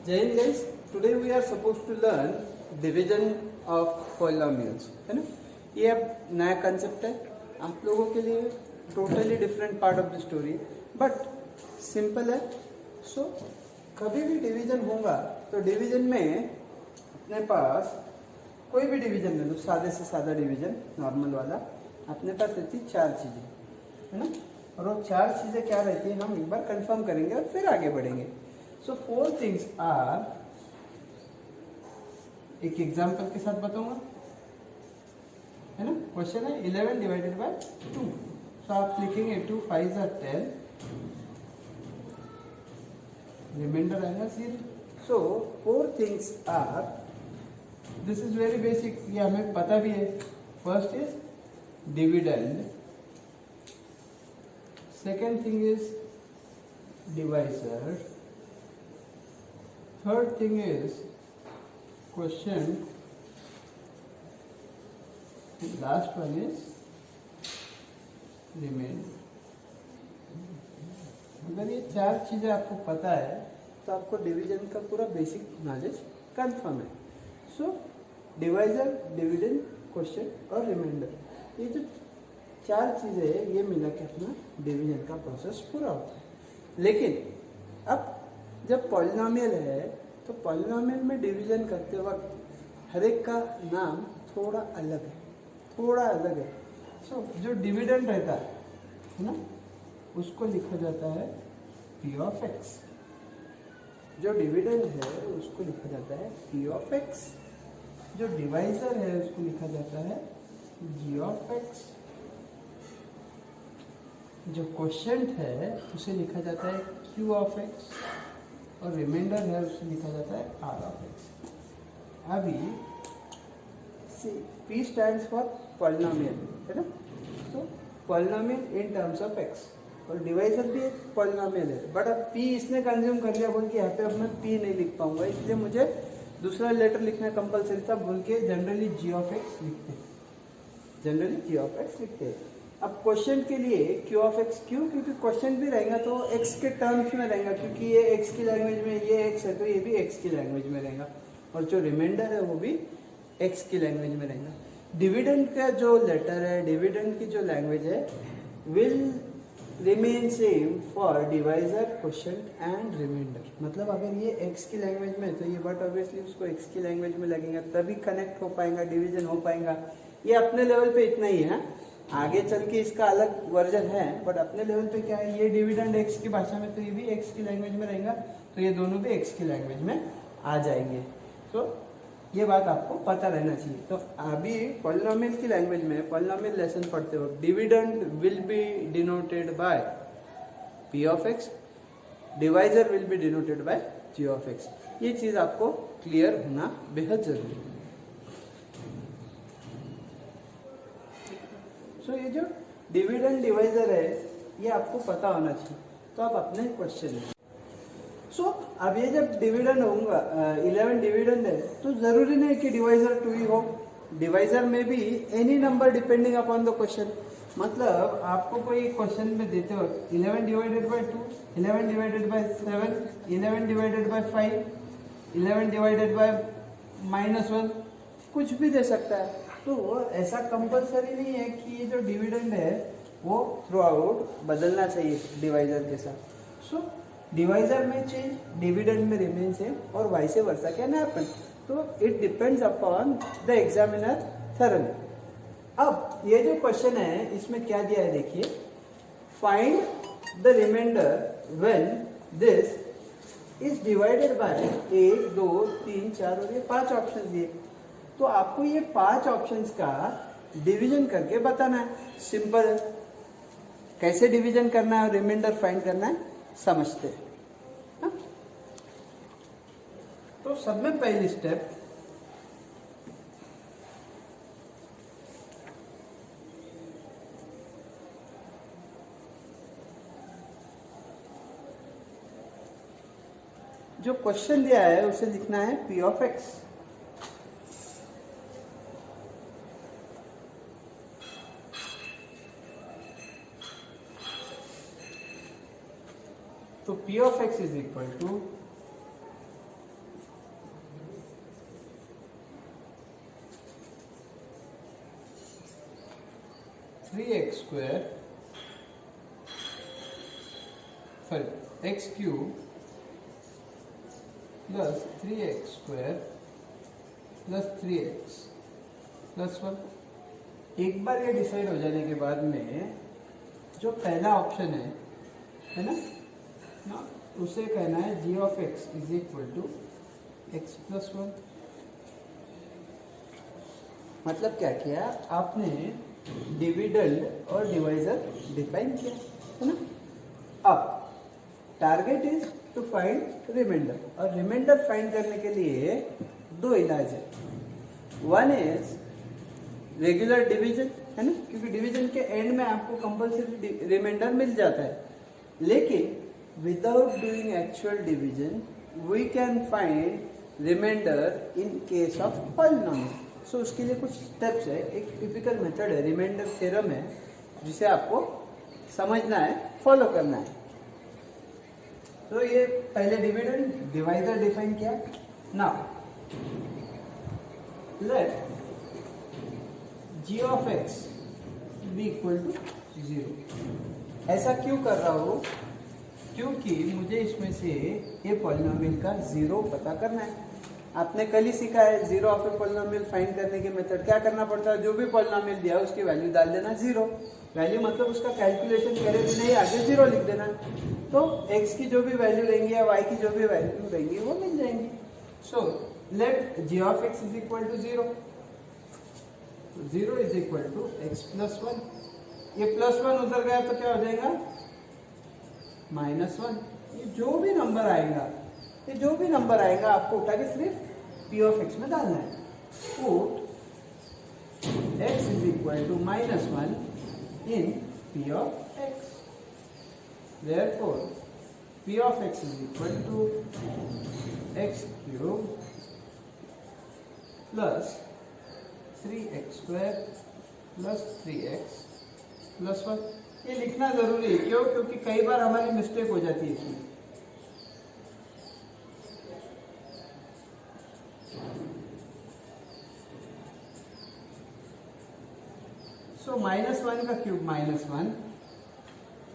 जय Hind guys, today we are suppose to learn division of polynomials, है ना। ये अब नया कंसेप्ट है आप लोगों के लिए, totally different part of the story, but simple है। सो कभी भी डिवीजन होगा तो डिवीजन में अपने पास कोई भी डिवीजन ले लो, सादे से सादा डिवीजन नॉर्मल वाला, अपने पास रहती चार चीज़ें, है ना। और वो चार चीज़ें क्या रहती है हम एक बार कंफर्म करेंगे और फिर आगे बढ़ेंगे। सो फोर थिंग्स आर, एक एग्जांपल के साथ बताऊंगा, है ना। क्वेश्चन है 11 डिवाइडेड बाय 2। सो आप लिखेंगे 2 5 are 10, रिमाइंडर आएगा 0। So four things are, this is very basic, ये हमें पता भी है। First is dividend, second thing is divisor, third thing is quotient, and last one is remainder। अगर ये चार चीजें आपको पता है तो आपको डिवीजन का पूरा बेसिक नॉलेज कंफर्म है। सो डिवाइजर, डिविडेंड, क्वोशिएंट और रिमाइंडर, ये जो चार चीजें हैं ये मिला के अपना डिवीजन का प्रोसेस पूरा होता है। लेकिन अब जब पॉलिनोमियल है तो पॉलिनोमियल में डिवीजन करते वक्त हर एक का नाम थोड़ा अलग है, थोड़ा अलग है। सो जो डिविडेंड रहता है ना, उसको लिखा जाता है p ऑफ x। जो डिविडेंड है उसको लिखा जाता है p ऑफ x। जो डिवाइजर है उसको लिखा जाता है g ऑफ x। जो क्वोशिएंट है उसे लिखा जाता है q ऑफ x, और रिमाइंडर है उसे लिखा जाता है r ऑफ x। अभी p स्टैंड्स फॉर पॉलिनोमियल, है ना। तो polynomial in terms of x, और डिवाइजर भी एक पॉलिनोमियल है, बट अब p इसने कंज्यूम कर लिया बोल के यहाँ पे अब मैं p नहीं लिख पाऊंगा, इसलिए मुझे दूसरा लेटर लिखना कंपलसरी था बोल के जनरली g ऑफ x लिखते हैं, जनरली g ऑफ x लिखते हैं। अब क्वेश्चन के लिए q ऑफ x, क्यों? क्योंकि क्वेश्चन भी रहेगा तो x के टर्म्स में रहेगा, क्योंकि ये x की लैंग्वेज में ये x है तो ये भी x की लैंग्वेज में रहेगा, और जो रिमाइंडर है वो भी x की लैंग्वेज में रहेगा। डिविडेंड का जो लेटर है, डिविडेंड की जो लैंग्वेज है, will remain same for divisor, quotient and reminder. मतलब अगर ये x की लैंग्वेज में है तो ये बट ऑब्वियसली उसको x की लैंग्वेज में लगेगा, तभी कनेक्ट हो पाएगा, डिवीजन हो पाएगा। ये अपने लेवल पे इतना ही है, आगे चल के इसका अलग वर्जन है, बट अपने लेवल पे क्या है, ये डिविडेंड x की भाषा में तो ये भी x की लैंग्वेज में रहेगा, तो ये दोनों भी x की लैंग्वेज में आ जाएंगे। तो ये बात आपको पता रहना चाहिए। तो अभी पॉलिनोमियल की लैंग्वेज में पॉलिनोमियल लेसन पढ़ते हो, dividend will be denoted by p of x, divisor will be denoted by g of x। ये चीज आपको क्लियर होना बेहद जरूरी है। सो ये जो डिविडेंड डिवाइजर है ये आपको पता होना चाहिए। तो आप अपने क्वेश्चन में, सो अब ये जब डिविडेंड होगा 11 डिविडेंड है तो जरूरी नहीं कि डिवाइजर 2 ही हो, डिवाइजर में भी any number depending upon the question. मतलब आपको कोई क्वेश्चन में देते हो 11 divided by 2, 11 divided by 7, 11 divided by 5, 11 divided by -1, कुछ भी दे सकता है। तो ऐसा कंपलसरी नहीं है कि ये जो डिविडेंड है वो थ्रू आउट बदलना चाहिए डिवाइजर के साथ। सो डिवाइजर में चेंज, डिविडेंड में रिमेन सेम, और वाइस वर्सा कैन हैपन। तो it depends upon the examiner thoroughly. अब ये जो क्वेश्चन है इसमें क्या दिया है देखिए, find the reminder when this is divided by 1 2 3 4, और ये 5 ऑप्शन दिए। तो आपको ये 5 ऑप्शंस का डिवीजन करके बताना है। सिंपल है, कैसे डिवीजन करना है और रिमाइंडर फाइंड करना है समझते हैं। हाँ? तो सब में पहली स्टेप, जो क्वेश्चन दिया है उसे लिखना है p ऑफ x। तो p of x is equal to 3x square sorry x cube plus 3x square plus 3x plus 1। एक बार ये डिसाइड हो जाने के बाद में जो पहला ऑप्शन है ना, उसे कहना है g of x is equal to x plus 1। मतलब क्या किया आपने, डिविडेंड और डिवाइजर डिफाइन किया है ना। अब target is to find reminder, और रिमाइंडर फाइंड करने के लिए दो इलाज है। वन इज रेगुलर डिवीजन, है ना, क्योंकि डिवीजन के एंड में आपको कंपल्सरी रिमाइंडर मिल जाता है, लेकिन without doing actual division we can find remainder in case of polynomial. So उसके लिए कुछ स्टेप्स है, एक टिपिकल मेथड है, रिमाइंडर थ्योरम है, जिसे आपको समझना है, फॉलो करना है। तो ये पहले डिविडेंड डिवाइजर डिफाइन किया। Now let g of x be equal to 0। ऐसा क्यों कर रहा हूं? क्योंकि मुझे इसमें से ये पॉलिनोमियल का जीरो पता करना है। आपने कल ही सीखा है zero of a polynomial find करने के मेथड। क्या करना पड़ता है, जो भी पॉलिनोमियल दिया है उसकी वैल्यू डाल देना जीरो। वैल्यू मतलब उसका कैलकुलेशन करे भी नहीं, आगे जीरो लिख देना। तो x की जो भी वैल्यू रहेंगी या y की जो भी वैल्यू रहेंगी वो मिल जाएंगी। So let g of x is equal to 0। 0 is equal to x plus 1। ये प्लस 1 उधर गया तो क्या हो जाएगा, माइनस 1। ये जो भी नंबर आएगा आपको उठा के सिर्फ p ऑफ x में डालना है। Put x is equal to minus 1 in p of x। Therefore, p of x is equal to x cube plus 3x square plus 3x plus 1। ये लिखना जरूरी है, क्यों? क्योंकि कई बार हमारी मिस्टेक हो जाती है इसमें। सो माइनस 1 का क्यूब माइनस 1,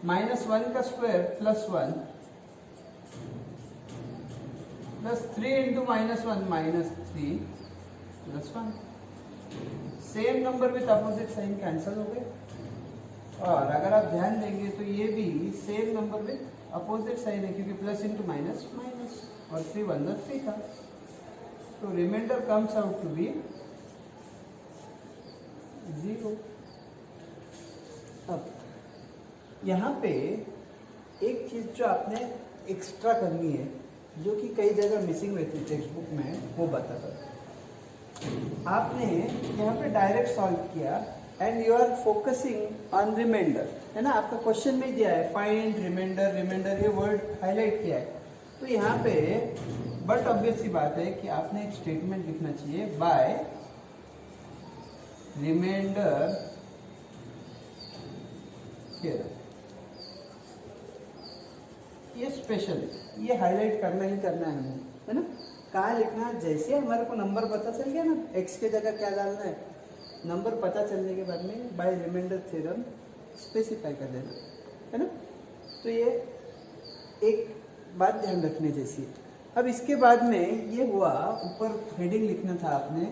माइनस 1 का square plus 1 plus 3 into minus 1 minus 3 plus 1। Same number with opposite sign cancel हो गए। और अगर आप ध्यान देंगे तो ये भी same number with opposite sign है, क्योंकि प्लस इंटू माइनस माइनस, और 3 1 3 था। तो reminder comes out to be 0। अब यहाँ पे एक चीज जो आपने एक्स्ट्रा करनी है, जो कि कई जगह मिसिंग रहती है टेक्स्ट बुक में, वो बताता। आपने यहाँ पे डायरेक्ट सॉल्व किया and you are focusing on reminder, है ना। आपका क्वेश्चन में दिया है फाइंड रिमाइंडर, रिमाइंडर ये वर्ड हाईलाइट किया है। तो यहाँ पे बट ऑब्वियस सी बात है कि आपने एक स्टेटमेंट लिखना चाहिए, बाय रिमाइंडर थ्योरम। ये स्पेशल, ये हाईलाइट करना ही करना है हमें, है ना। कहाँ लिखना, जैसे हमारे को नंबर पता चल गया ना, x के जगह क्या डालना है, नंबर पता चलने के बाद में बाय रिमाइंडर थ्योरम स्पेसिफाई कर देना, है ना। तो ये एक बात ध्यान रखने जैसी है। अब इसके बाद में ये हुआ, ऊपर हेडिंग लिखना था आपने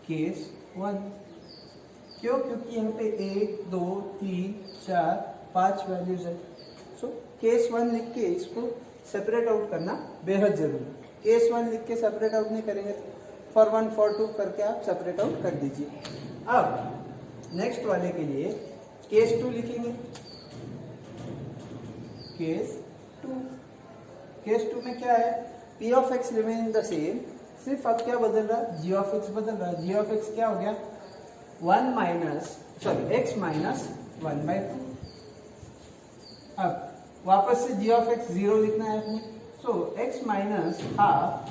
केस 1। क्यों? क्योंकि यहाँ पे 1 2 3 4 5 वैल्यूज है। सो केस 1 लिख के इसको सेपरेट आउट करना बेहद जरूरी। केस 1 लिख के सेपरेट आउट नहीं करेंगे तो फॉर 1 फॉर 2 करके आप सेपरेट आउट कर दीजिए। अब नेक्स्ट वाले के लिए केस 2 लिखेंगे। केस 2 में क्या है, p of x remain the same, सिर्फ अब क्या बदल रहा, g ऑफ x बदल रहा। g ऑफ x क्या हो गया, x माइनस 1/2। अब वापस से g ऑफ x 0 लिखना है अपने। सो x minus half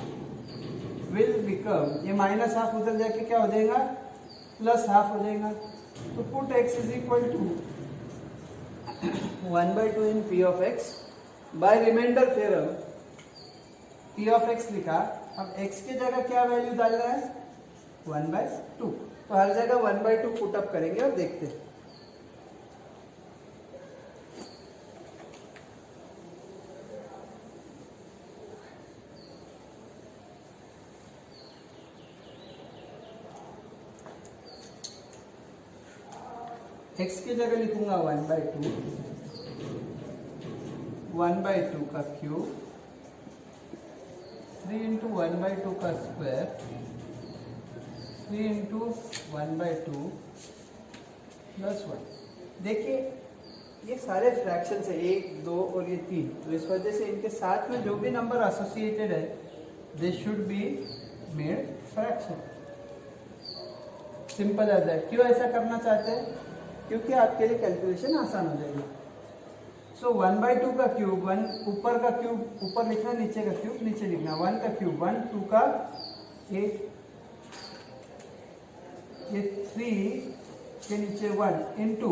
will become, ये माइनस हाफ उधर जाके क्या हो जाएगा, प्लस हाफ हो जाएगा। तो put x is equal to 1/2 in p of x। By reminder theorem p of x लिखा। अब x के जगह क्या वैल्यू डाल रहा है, 1/2। तो हर जगह 1/2 पुट अप करेंगे और देखते हैं। x की जगह लिखूंगा 1/2, 1/2 का क्यूब, 3 इंटू 1/2 का स्क्वायर, 3 इंटू 1/2 प्लस 1। देखिए ये सारे फ्रैक्शन है, 1, 2 और ये 3, तो इस वजह से इनके साथ में जो भी नंबर एसोसिएटेड है they should be made fraction. Simple as that. क्यों ऐसा करना चाहते हैं? क्योंकि आपके लिए कैलकुलेशन आसान हो जाएगी। सो 1/2 का क्यूब, 1 ऊपर का क्यूब ऊपर लिखना, नीचे का क्यूब नीचे लिखना। 1 का क्यूब 1, 2 का 8, ये 3 के नीचे 1 इंटू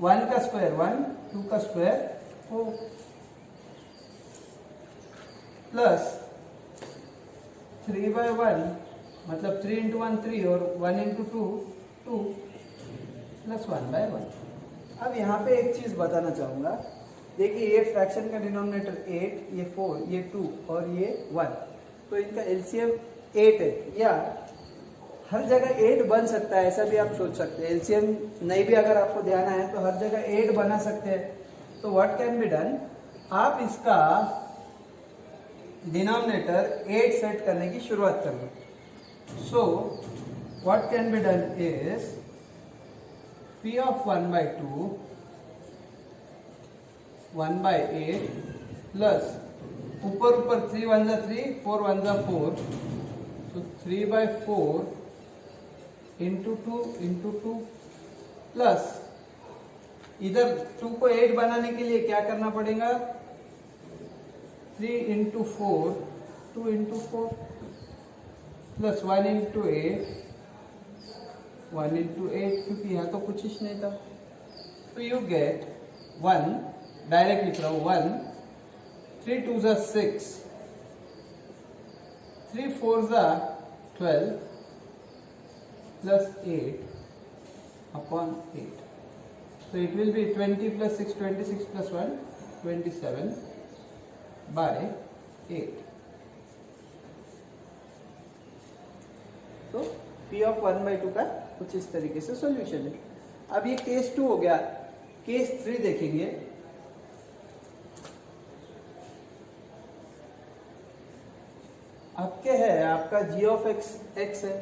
1 का स्क्वायर 1, 2 का स्क्वायर 4 प्लस 3/1 मतलब 3 इंटू 1 3 और 1 इंटू 2 2 प्लस 1/1। अब यहाँ पे एक चीज बताना चाहूंगा। देखिए ये फ्रैक्शन का डिनोमिनेटर 8, ये 4, ये 2 और ये 1, तो इनका एलसीएम 8 है, या हर जगह 8 बन सकता है, ऐसा भी आप सोच सकते हैं। एलसीएम नहीं भी अगर आपको ध्यान है तो हर जगह 8 बना सकते हैं। तो व्हाट कैन बी डन, आप इसका डिनोमिनेटर 8 सेट करने की शुरुआत कर लो। So what can be done is p of 1/2 1/8 plus ऊपर 3 1 जा 3, 4 1 जा 4, so 3/4 इंटू 2 प्लस इधर 2 को 8 बनाने के लिए क्या करना पड़ेगा, 3 into 4, 2 into 4 plus 1 into 8, 1 into 8, क्योंकि यहाँ तो कुछ ही नहीं था। तो यू गेट 1, डायरेक्ट लिख रहा हूँ 1, 3 2 जा 6, 3 4 जा 12 plus 8 upon 8। So it will be 20 plus 6, 26 plus 1, 27 by 8. तो P of 1/2 का कुछ इस तरीके से सॉल्यूशन है। अब ये केस 2 हो गया। केस 3 देखेंगे। आपके है आपका g of x है।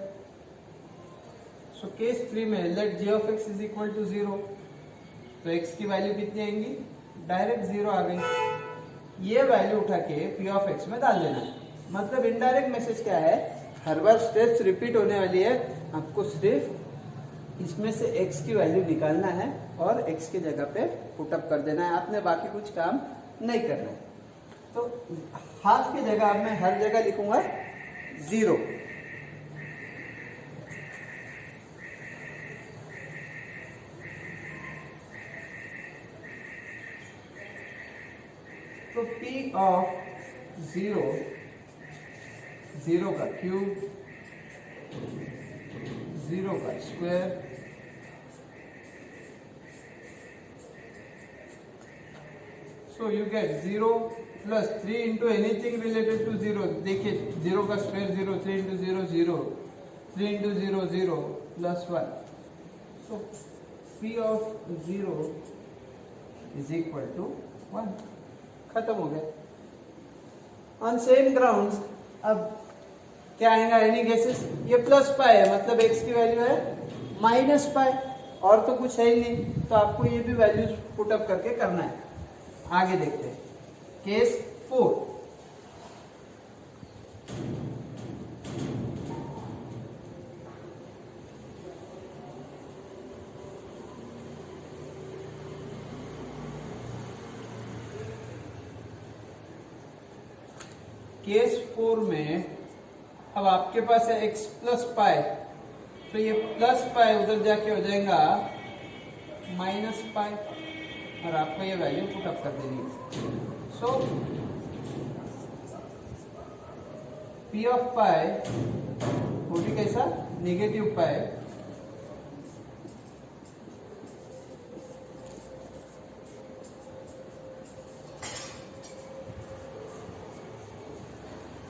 सो केस 3 में let g of x is equal to 0, तो x की वैल्यू कितनी आएंगी, डायरेक्ट 0 आ गई। ये वैल्यू उठा के p of x में डाल देना है। मतलब इनडायरेक्ट मैसेज क्या है, हर बार स्टेप्स रिपीट होने वाली है, आपको सिर्फ इसमें से x की वैल्यू निकालना है और x की जगह पे पुटअप कर देना है। आपने बाकी कुछ काम नहीं करना है। तो हाफ की जगह अब मैं हर जगह लिखूंगा 0। तो P ऑफ 0, 0 का क्यूब, 0 का square, so you get 0 plus 3 into anything related to 0। देखिए 0 का square 0, 3 into 0 0, 3 into 0 0 plus 1। so P of 0 is equal to 1। खत्म हो गया। ऑन सेम ग्राउंड्स अब क्या आएगा, एनी गेसेस, ये प्लस पाई है मतलब x की वैल्यू है माइनस पाई, और तो कुछ है ही नहीं। तो आपको ये भी वैल्यूज पुटअप करके करना है। आगे देखते हैं केस 4। केस 4 में अब आपके पास है x प्लस पाई, तो ये प्लस पाई उधर जाके हो जाएगा माइनस पाई, और आपको ये वैल्यू पुटअप कर देनी है। सो P ऑफ पाई होगी कैसा, नेगेटिव पाई,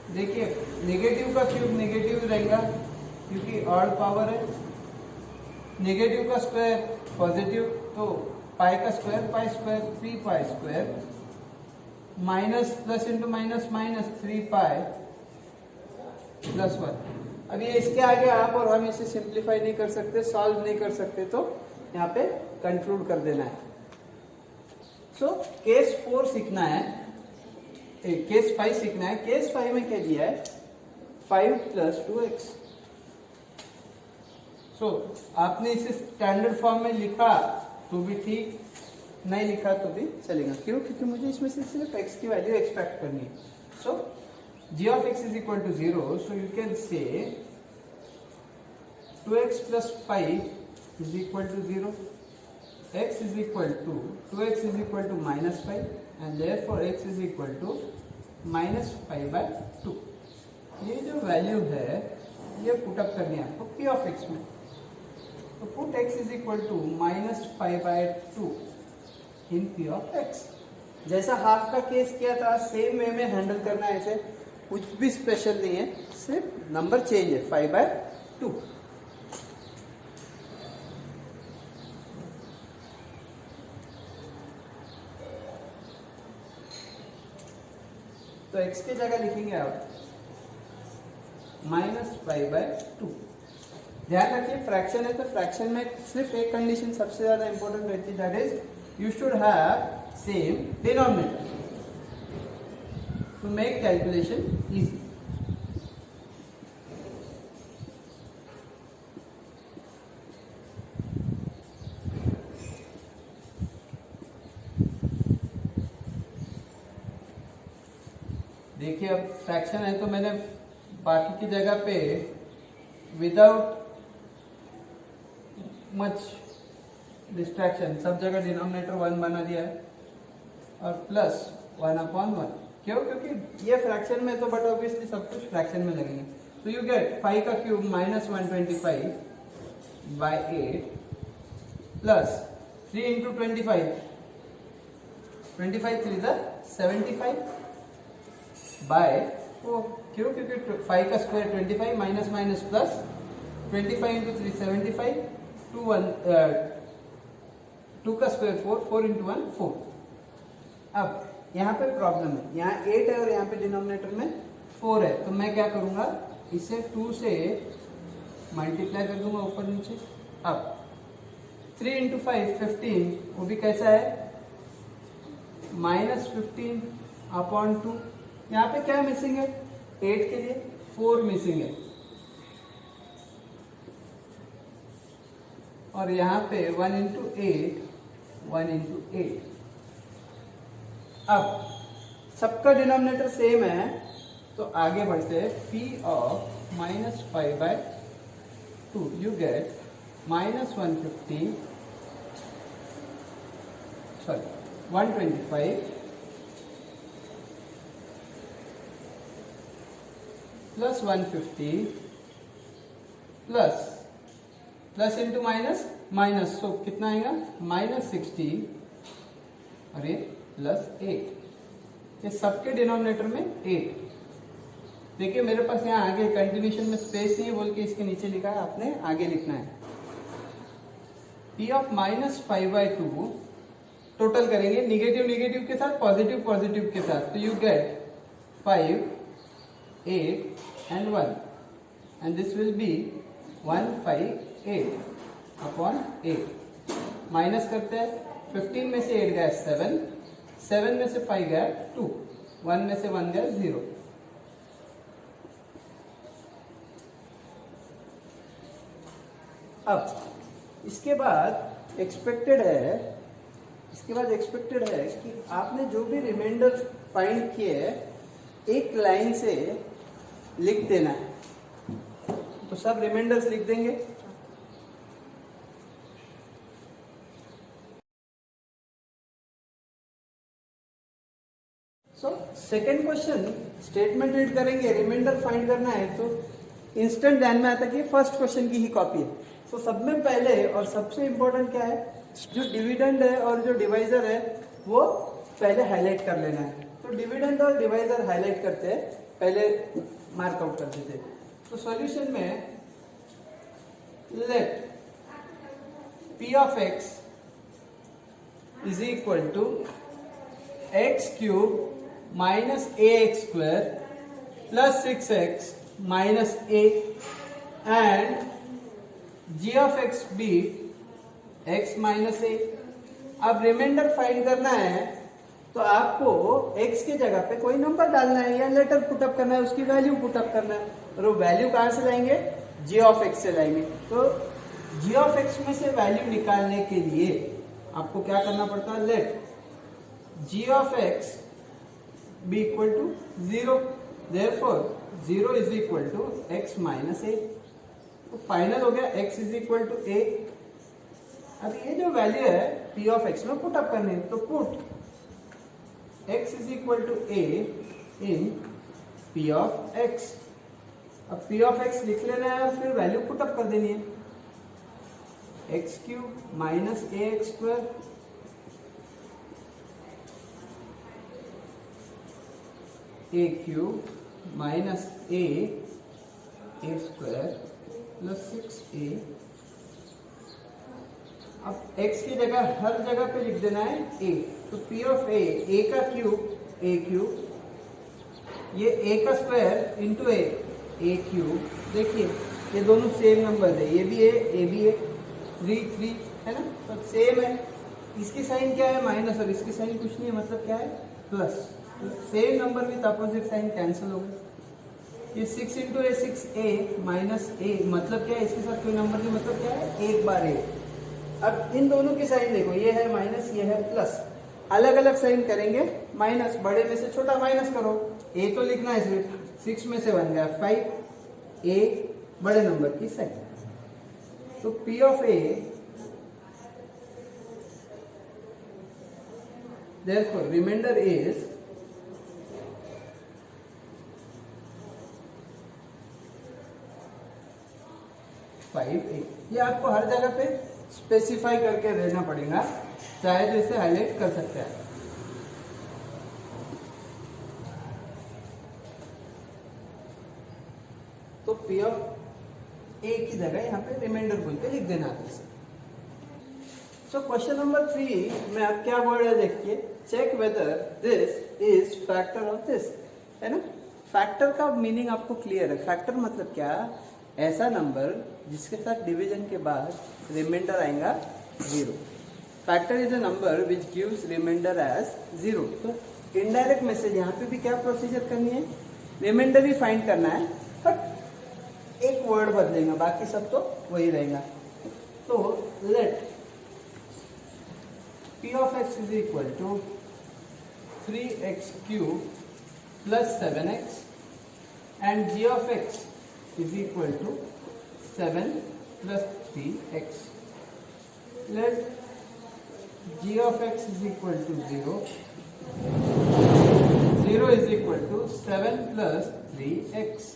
देखिए नेगेटिव का क्यूब नेगेटिव रहेगा क्योंकि ऑड पावर है, नेगेटिव का स्क्वायर पॉजिटिव, तो पाई का square 3 pi square, minus plus into minus minus 3 pi plus 1। अब ये इसके आगे आप और हम इसे सिंप्लीफाई नहीं कर सकते, सॉल्व नहीं कर सकते, तो यहाँ पे कंक्लूड कर देना है। सो केस 4 सीखना है, केस 5 सीखना है। केस 5 में क्या दिया है, 5 प्लस 2x। सो आपने इसे स्टैंडर्ड फॉर्म में लिखा तो भी ठीक, नहीं लिखा तो भी चलेगा। क्यों? क्योंकि मुझे इसमें से सिर्फ x की वैल्यू एक्सट्रैक्ट करनी है। सो g of x is equal to 0, so you can say 2x plus 5 is equal to 0, x is equal to 2x is equal to minus 5, and therefore x is equal to minus 5 by 2। ये जो value है ये put up करनी है आपको p of x में। तो put x is equal to minus 5 by 2 in p of x। जैसा हाफ का केस किया था सेम वे में हैंडल करना है इसे, कुछ भी स्पेशल नहीं है, सिर्फ नंबर चेंज है 5 by 2। तो x की जगह लिखेंगे आप माइनस 5 by 2। ध्यान रखिए फ्रैक्शन है तो फ्रैक्शन में सिर्फ एक कंडीशन सबसे ज्यादा इंपॉर्टेंट रहती है, that is you should have same denominator to make calculation easy. देखिए अब फ्रैक्शन है तो मैंने बाकी की जगह पे विदाउट मच डिस्ट्रैक्शन सब जगह डिनोमिनेटर 1 बना दिया है और प्लस 1/1। क्यों? क्योंकि ये फ्रैक्शन में तो बट ऑब्वियसली सब कुछ फ्रैक्शन में लगेंगे। तो यू गेट 5 का cube minus 125 by 8 plus 3 into 25, 25 3 75 by 4। क्यों? क्योंकि 5 का square 25 minus minus plus 25 into 3 75, 2 का स्क्वायर 4, 4 इंटू 1 4। अब यहाँ पे प्रॉब्लम है, यहाँ 8 है और यहाँ पे डिनोमिनेटर में 4 है, तो मैं क्या करूंगा इसे 2 से मल्टीप्लाई कर दूंगा ऊपर नीचे। अब 3 इंटू 5 15, वो भी कैसा है माइनस 15 अपॉन 2। यहाँ पे क्या मिसिंग है, 8 के लिए 4 मिसिंग है, और यहाँ पे 1 इंटू 8, 1 इंटू 8। अब सबका डिनोमिनेटर सेम है तो आगे बढ़ते हैं। p of minus 5 by 2 you get minus 125 plus 150 plus into minus minus, so कितना आएगा माइनस 60 और ये प्लस 8। ये सबके डिनोमिनेटर में 8। देखिए मेरे पास यहाँ आगे कंटिन्यूशन में स्पेस नहीं है बोल के इसके नीचे लिखा है, आपने आगे लिखना है। p of minus 5 by 2 total करेंगे निगेटिव निगेटिव के साथ पॉजिटिव पॉजिटिव के साथ, तो you get 5 8 and 1 and this will be 158 upon 8। Minus करते हैं, 15 में से 8 गया 7, 7 में से 5 गया 2, 1 में से 1 गया 0। अब इसके बाद एक्सपेक्टेड है कि आपने जो भी रिमाइंडर फाइंड किए एक लाइन से लिख देना है। तो सब रिमाइंडर्स लिख देंगे। So second question statement read करेंगे, रिमाइंडर फाइंड करना है तो इंस्टेंट ध्यान में आता है कि फर्स्ट क्वेश्चन की ही कॉपी है। सो सब में पहले और सबसे इंपॉर्टेंट क्या है, जो डिविडेंड है और जो डिवाइजर है वो पहले हाईलाइट कर लेना है। तो डिविडेंड और डिवाइजर हाईलाइट करते हैं, पहले मार्क आउट कर देते। तो सॉल्यूशन में late P of x is equal to x cube minus ax square plus 6x minus a and g of x be x minus a. अब रिमाइंडर फाइंड करना है तो आपको x की जगह पे कोई नंबर डालना है या लेटर पुटअप करना है, उसकी वैल्यू पुटअप करना है, और वो वैल्यू कहाँ से लाएंगे? g ऑफ x से लाएंगे। तो g ऑफ x में से वैल्यू निकालने के लिए आपको क्या करना पड़ता है? Let g of x be equal to 0, therefore 0 is equal to x minus a। तो फाइनल हो गया x is equal to a। अब ये जो वैल्यू है p ऑफ x में पुट अप करनी है, तो put x is equal to a in p of x। अब p ऑफ x लिख लेना है और फिर वैल्यू पुट अप कर देनी है, x cube minus ax square a cube minus a square plus 6a। अब x की जगह हर जगह पे लिख देना है a, तो p ऑफ a का क्यूब a क्यूब, ये a का स्क्वायर इंटू a क्यूब। देखिए ये दोनों सेम नंबर है, ये भी है 3 है ना, तो सेम है। इसकी साइन क्या है? माइनस, और इसकी साइन कुछ नहीं है, मतलब क्या है? प्लस। तो same number with opposite sign cancel हो गए। ये 6 into A 6a minus a, मतलब क्या है? इसके साथ कोई नंबर नहीं, मतलब क्या है? एक बार a। अब इन दोनों की साइन देखो, ये है माइनस, ये है प्लस, अलग अलग साइन करेंगे। माइनस, बड़े में से छोटा माइनस करो, a तो लिखना है सिर्फ, 6 में से बन गया 5, a बड़े नंबर की साइन। तो p of a therefore remainder is 5a। ये आपको हर जगह पे स्पेसिफाई करके देना पड़ेगा, चाहे तो इसे हाईलाइट कर सकते हैं। तो p ऑफ a की जगह यहाँ पे रिमाइंडर बोल के लिख देना है। सो क्वेश्चन नंबर 3 में आप क्या बोल रहे हैं देखिए, check whether this is factor of this, है ना। फैक्टर का मीनिंग आपको क्लियर है। फैक्टर मतलब क्या? ऐसा नंबर जिसके साथ डिवीजन के बाद रिमाइंडर आएगा 0। Factor is a number which gives reminder as 0। तो इनडायरेक्ट मैसेज यहाँ पे भी क्या प्रोसीजर करनी है? रिमाइंडर ही फाइंड करना है, बट एक वर्ड बदलेगा, बाकी सब तो वही रहेगा। तो late p of x is equal to 3x cube plus 7x and g of x is equal to 7 plus 3x. Let g of x is equal to 0. 0 is equal to 7 plus 3x.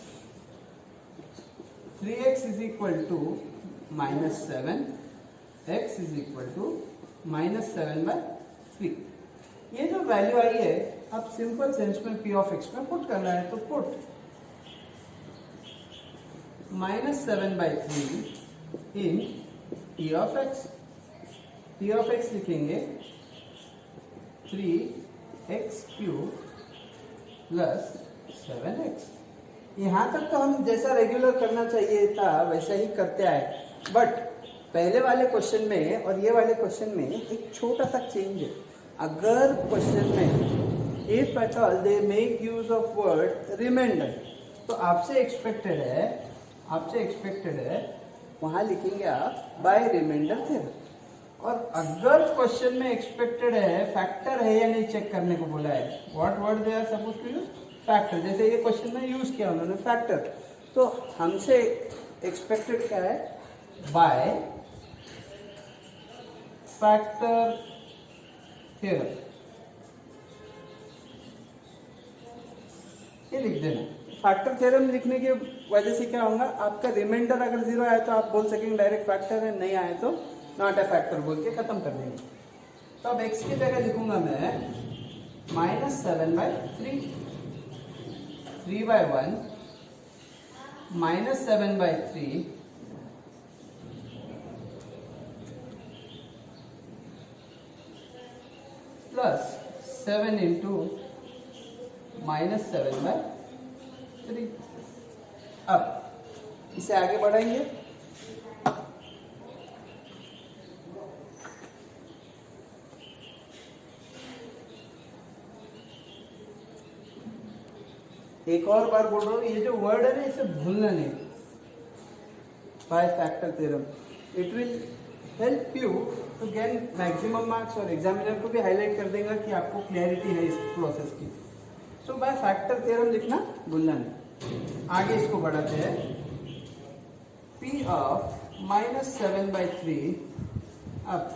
3x is equal to minus 7. x is equal to minus 7/3। ये जो value आई है अब simple sense में p of x में put करना है, तो put minus 7/3 in p of x। p of x लिखेंगे 3x क्यूब प्लस 7x। यहाँ तक तो हम जैसा रेगुलर करना चाहिए था वैसा ही करते आए, बट पहले वाले क्वेश्चन में और ये वाले क्वेश्चन में एक छोटा सा चेंज है। अगर क्वेश्चन में if at all they make use of word reminder, तो आपसे एक्सपेक्टेड है वहां लिखेंगे आप बाय रिमाइंडर थ्योरम। और अगर क्वेश्चन में एक्सपेक्टेड है फैक्टर है या नहीं चेक करने को बोला है, what word they are suppose to use? Factor. जैसे ये क्वेश्चन में यूज किया उन्होंने फैक्टर, तो हमसे एक्सपेक्टेड क्या है? बाय फैक्टर थ्योरम, ये लिख देना। फैक्टर थ्योरम लिखने की वजह से क्या होगा, आपका रिमाइंडर अगर 0 आए तो आप बोल सकेंगे डायरेक्ट फैक्टर है, नहीं आए तो नॉट ए फैक्टर बोल के खत्म कर देंगे। तो अब x की जगह लिखूंगा मैं माइनस 7/3, 3/1 माइनस 7/3 प्लस 7 इंटू -7/3। अब इसे आगे बढ़ाएंगे। एक और बार बोल रहा हूँ, ये जो वर्ड है ना इसे भूलना नहीं। By factor theorem it will help you to gain maximum marks, और एग्जामिनर को भी हाईलाइट कर देगा कि आपको क्लैरिटी है इस प्रोसेस की। सो बाय फैक्टर थ्योरम लिखना भूलना नहीं। आगे इसको बढ़ाते हैं। P of -7/3। अब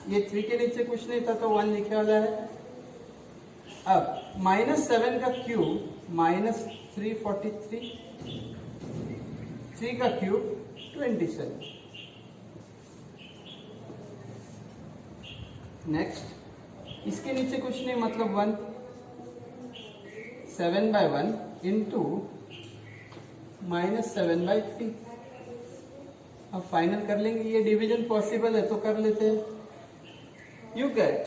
ये 3 के नीचे कुछ नहीं था तो 1 लिखे वाला है। अब -7 का क्यूब -343, 3 का क्यूब 27। नेक्स्ट इसके नीचे कुछ नहीं मतलब 1, 7/1 इंटू -7/3। अब फाइनल कर लेंगे, ये डिवीजन पॉसिबल है तो कर लेते हैं। You get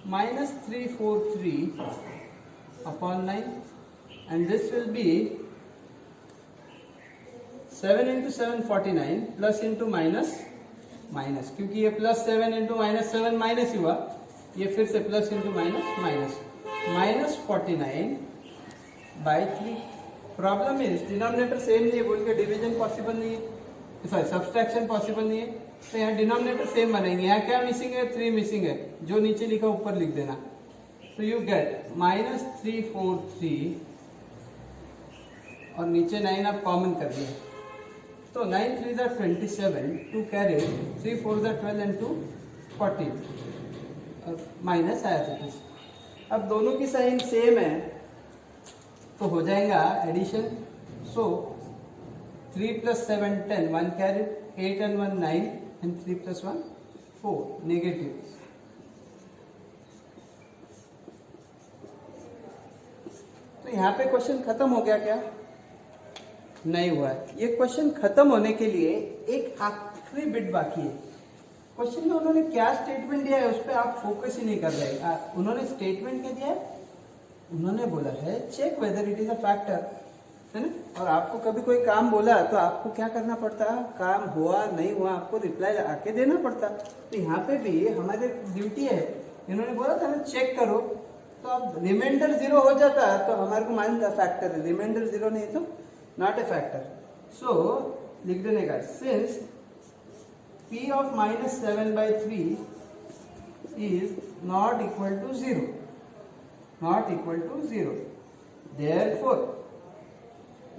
-343 upon 9 and this will be 7 into 7 49 plus into minus, क्योंकि ये +7 into -7 माइनस ही हुआ, ये फिर से plus into minus -49/3। Problem is denominator same नहीं है बोल के डिवीजन पॉसिबल नहीं है, सॉरी सब्सट्रैक्शन पॉसिबल नहीं है। तो यहाँ डिनोमिनेटर सेम बनेंगे। यहाँ क्या मिसिंग है? 3 मिसिंग है, जो नीचे लिखा ऊपर लिख देना। तो यू गेट -343 और नीचे 9 आप कॉमन कर दिए तो 9 3 are 27, 2 carry, 3 4 are 12 and 2 14 minus आया था। अब दोनों की साइन सेम है तो हो जाएगा addition. So 3 + 7 10, 1 carry, 8 and 1 9 and 3 + 1 4 negative. तो यहाँ पे क्वेश्चन खत्म हो गया क्या? नहीं हुआ है। ये क्वेश्चन खत्म होने के लिए एक आखिरी बिट बाकी है। क्वेश्चन में उन्होंने क्या स्टेटमेंट दिया है उस पर आप फोकस ही नहीं कर रहे। उन्होंने स्टेटमेंट क्या दिया है? उन्होंने बोला है check whether it is a factor, है ना। और आपको कभी कोई काम बोला तो आपको क्या करना पड़ता? काम हुआ नहीं हुआ आपको रिप्लाई आके देना पड़ता। तो यहाँ पे भी हमारी ड्यूटी है। इन्होंने बोला था ना चेक करो, तो अब रिमाइंडर 0 हो जाता तो हमारे को मानता फैक्टर है, रिमाइंडर 0 नहीं तो नॉट ए फैक्टर। सो लिख देने का since P of -7/3 is not equal to 0, therefore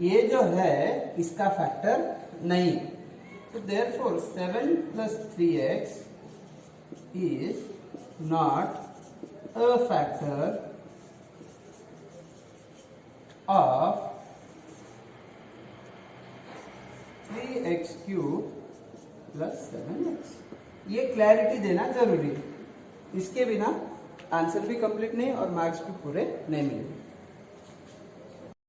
ये जो है इसका फैक्टर नहीं। तो therefore 7 + 3x is not a factor of 3x³ + 7x। ये क्लैरिटी देना जरूरी है, इसके बिना आंसर भी कंप्लीट नहीं और मार्क्स भी पूरे नहीं मिलेंगे।